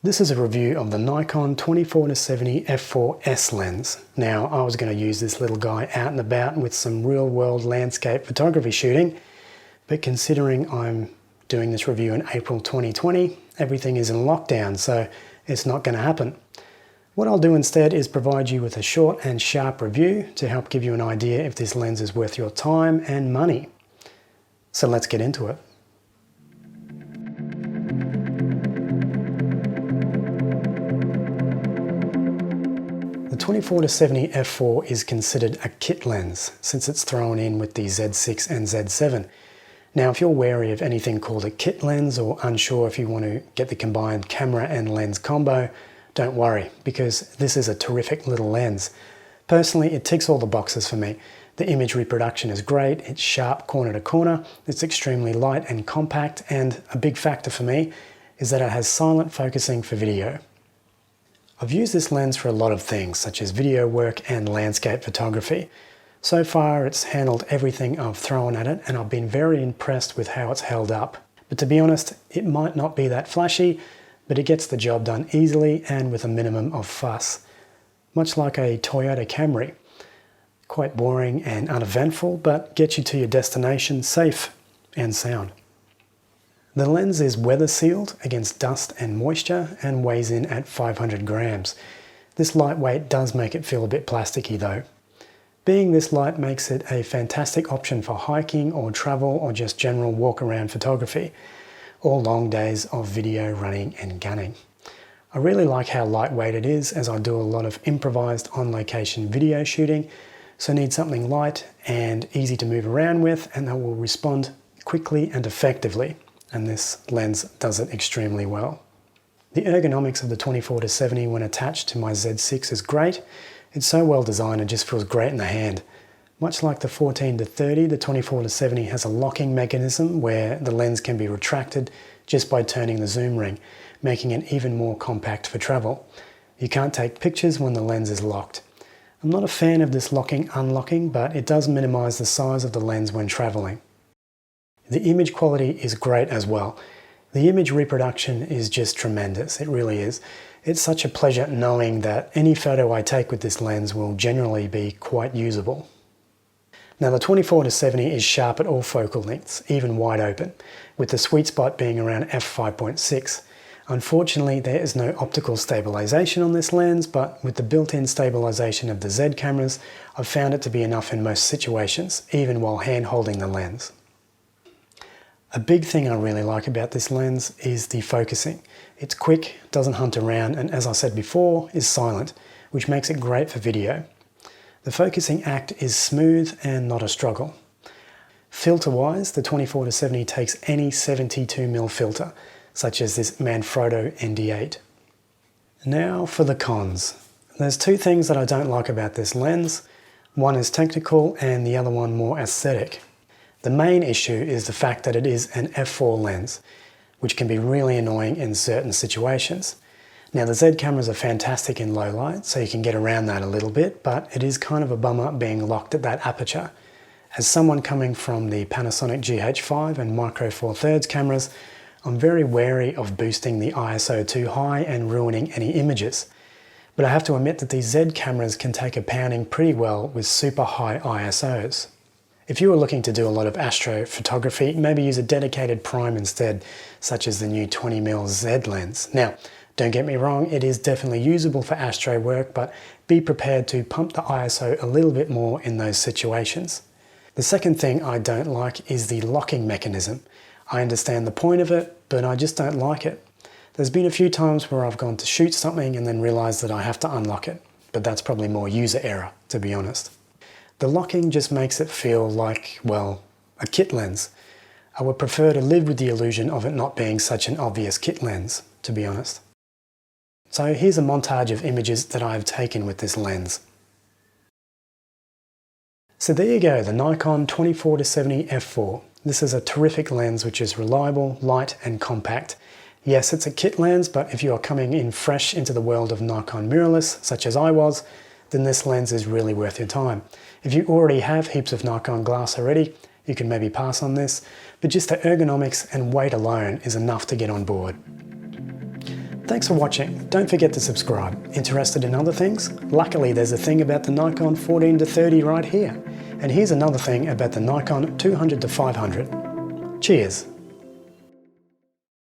This is a review of the Nikon 24-70 f4S lens. Now, I was going to use this little guy out and about with some real-world landscape photography shooting, but considering I'm doing this review in April 2020, everything is in lockdown, so it's not going to happen. What I'll do instead is provide you with a short and sharp review to help give you an idea if this lens is worth your time and money. So let's get into it. The 24-70 f4 is considered a kit lens since it's thrown in with the Z6 and Z7. Now, if you're wary of anything called a kit lens or unsure if you want to get the combined camera and lens combo, don't worry, because this is a terrific little lens. Personally, it ticks all the boxes for me. The image reproduction is great, it's sharp corner to corner, it's extremely light and compact, and a big factor for me is that it has silent focusing for video. I've used this lens for a lot of things, such as video work and landscape photography. So far, it's handled everything I've thrown at it, and I've been very impressed with how it's held up. But to be honest, it might not be that flashy, but it gets the job done easily and with a minimum of fuss. Much like a Toyota Camry. Quite boring and uneventful, but gets you to your destination safe and sound. The lens is weather sealed against dust and moisture and weighs in at 500 grams. This lightweight does make it feel a bit plasticky though. Being this light makes it a fantastic option for hiking or travel or just general walk around photography, or long days of video running and gunning. I really like how lightweight it is, as I do a lot of improvised on location video shooting, so need something light and easy to move around with and that will respond quickly and effectively. And this lens does it extremely well. The ergonomics of the 24-70 when attached to my Z6 is great. It's so well designed and just feels great in the hand. Much like the 14-30, the 24-70 has a locking mechanism where the lens can be retracted just by turning the zoom ring, making it even more compact for travel. You can't take pictures when the lens is locked. I'm not a fan of this locking-unlocking, but it does minimize the size of the lens when traveling. The image quality is great as well. The image reproduction is just tremendous, it really is. It's such a pleasure knowing that any photo I take with this lens will generally be quite usable. Now, the 24-70 is sharp at all focal lengths, even wide open, with the sweet spot being around f5.6. Unfortunately, there is no optical stabilization on this lens, but with the built-in stabilization of the Z cameras, I've found it to be enough in most situations, even while hand holding the lens. A big thing I really like about this lens is the focusing. It's quick, doesn't hunt around, and as I said before, is silent, which makes it great for video. The focusing act is smooth and not a struggle. Filter-wise, the 24-70 takes any 72mm filter, such as this Manfrotto ND8. Now for the cons. There's two things that I don't like about this lens. One is technical and the other one more aesthetic. The main issue is the fact that it is an f4 lens, which can be really annoying in certain situations. Now, the Z cameras are fantastic in low light, so you can get around that a little bit, but it is kind of a bummer being locked at that aperture. As someone coming from the Panasonic GH5 and Micro Four Thirds cameras, I'm very wary of boosting the ISO too high and ruining any images. But I have to admit that these Z cameras can take a pounding pretty well with super high ISOs. If you are looking to do a lot of astrophotography, maybe use a dedicated prime instead, such as the new 20mm Z lens. Now, don't get me wrong, it is definitely usable for astro work, but be prepared to pump the ISO a little bit more in those situations. The second thing I don't like is the locking mechanism. I understand the point of it, but I just don't like it. There's been a few times where I've gone to shoot something and then realized that I have to unlock it, but that's probably more user error, to be honest. The locking just makes it feel like, well, a kit lens. I would prefer to live with the illusion of it not being such an obvious kit lens, to be honest. So here's a montage of images that I've taken with this lens. So there you go, the Nikon 24-70 f4. This is a terrific lens which is reliable, light and compact. Yes, it's a kit lens, but if you are coming in fresh into the world of Nikon mirrorless, such as I was, then this lens is really worth your time. If you already have heaps of Nikon glass already, you can maybe pass on this, but just the ergonomics and weight alone is enough to get on board. Thanks for watching. Don't forget to subscribe. Interested in other things? Luckily there's a thing about the Nikon 14-30 right here. And here's another thing about the Nikon 200-500. Cheers.